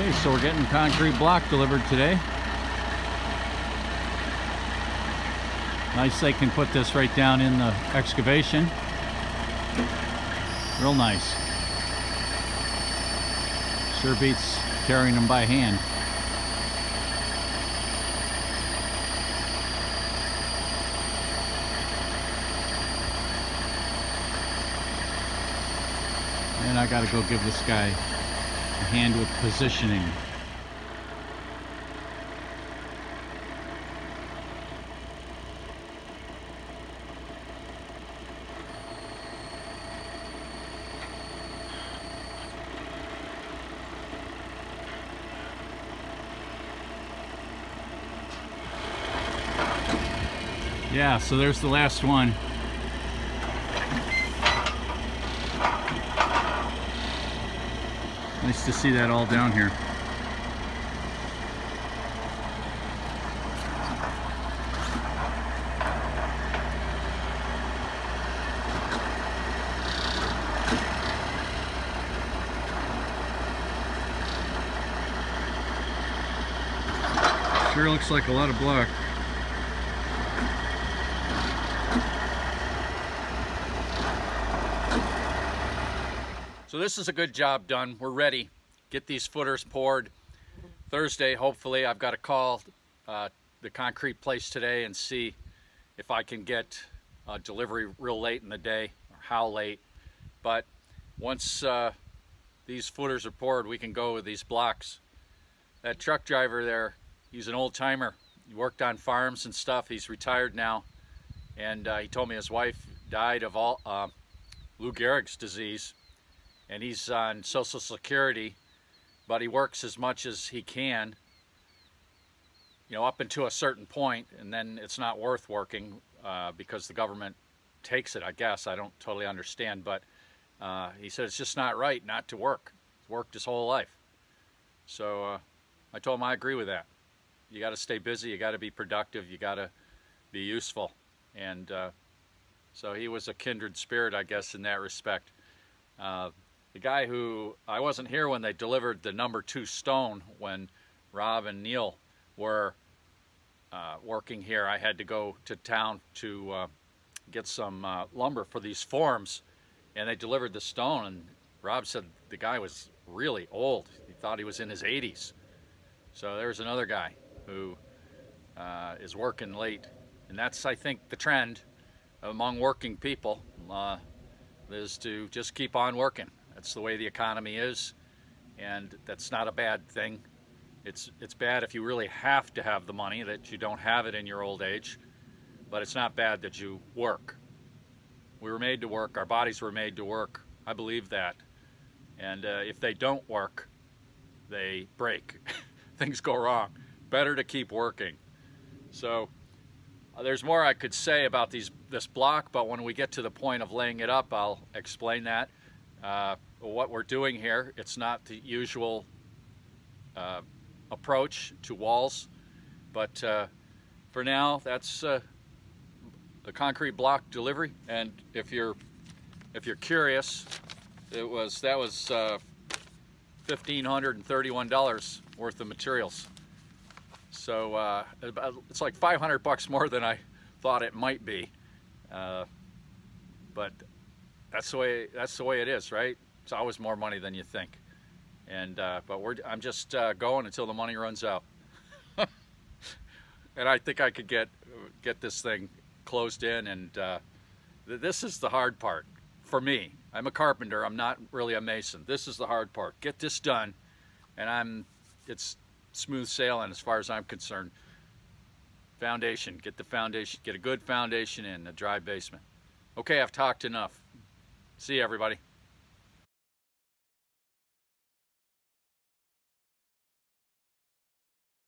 Okay, so we're getting concrete block delivered today. Nice they can put this right down in the excavation. Real nice. Sure beats carrying them by hand. And I gotta go give this guy a hand with positioning. Yeah, so there's the last one. Nice to see that all down here. Sure looks like a lot of block. So this is a good job done. We're ready. Get these footers poured. Thursday, hopefully, I've got to call the concrete place today and see if I can get a delivery real late in the day, or how late. But once these footers are poured, we can go with these blocks. That truck driver there, he's an old timer. He worked on farms and stuff. He's retired now. And he told me his wife died of Lou Gehrig's disease. And he's on Social Security, but he works as much as he can, you know, up until a certain point, and then it's not worth working because the government takes it, I guess. I don't totally understand, but he said it's just not right not to work. He's worked his whole life. So I told him I agree with that. You got to stay busy, you got to be productive, you got to be useful. And so he was a kindred spirit, I guess, in that respect. The guy who, I wasn't here when they delivered the number 2 stone when Rob and Neil were working here. I had to go to town to get some lumber for these forms, and they delivered the stone, and Rob said the guy was really old. He thought he was in his 80s. So there's another guy who is working late, and that's, I think, the trend among working people is to just keep on working. That's the way the economy is, and that's not a bad thing. It's bad if you really have to have the money, that you don't have it in your old age, but it's not bad that you work. We were made to work. Our bodies were made to work. I believe that. And if they don't work, they break. Things go wrong. Better to keep working. So there's more I could say about this block, but when we get to the point of laying it up, I'll explain that. What we're doing here, it's not the usual approach to walls, but for now, that's the concrete block delivery. And if you're curious, that was $1,531 worth of materials. So it's like 500 bucks more than I thought it might be, but that's the way it is, right? It's always more money than you think. And but I'm just going until the money runs out. And I think I could get this thing closed in. And this is the hard part for me. I'm a carpenter. I'm not really a mason. This is the hard part. Get this done, and it's smooth sailing as far as I'm concerned. Foundation. Get the foundation. Get a good foundation in a dry basement. Okay, I've talked enough. See you, everybody.